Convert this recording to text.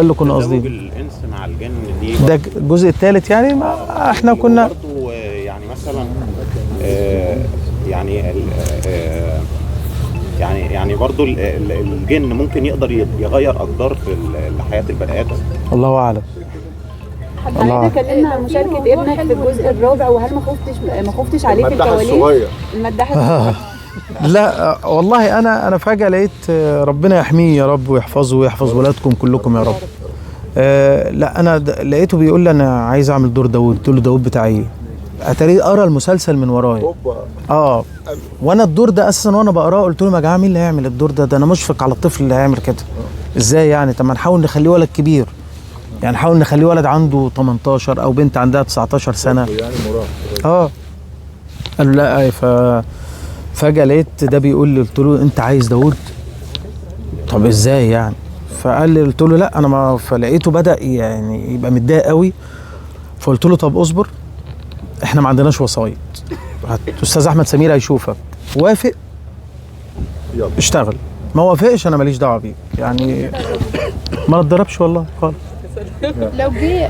اللي كنا قاصدين الانس مع الجن دي ده الجزء الثالث يعني. ما احنا كنا برضه يعني مثلا يعني يعني برضه الجن ممكن يقدر يغير اقدار في حياه البني ادم. الله اعلم. الله. كلمنا عن مشاركه ابنك في الجزء الرابع، وهل ما خفتش عليه في الكواليس؟ المداح لا والله انا فجأة لقيت ربنا يحميه يا رب ويحفظه ويحفظ ولادكم كلكم يا رب. لا انا لقيته بيقول لي انا عايز اعمل دور داوود. قلت له داوود بتاع ايه؟ اتاري قرا المسلسل من ورايا. وانا الدور ده اساسا وانا بقراه قلت له يا جماعه مين اللي هيعمل الدور ده انا مشفق على الطفل اللي هيعمل كده. ازاي يعني؟ طب ما نحاول نخليه ولد كبير، يعني نحاول نخليه ولد عنده 18 او بنت عندها 19 سنه يعني مراهق. قالوا لا. فجأة لقيت ده بيقول لي، قلت له انت عايز داوود؟ طب ازاي يعني؟ فقال لي، قلت له لا انا ما. فلقيته بدأ يعني يبقى متضايق قوي. فقلت له طب اصبر، احنا ما عندناش وسايط، استاذ احمد سمير هيشوفك، وافق يلا اشتغل، ما وافقش انا ماليش دعوه بيك يعني. ما اتضربش والله خالص. لو جه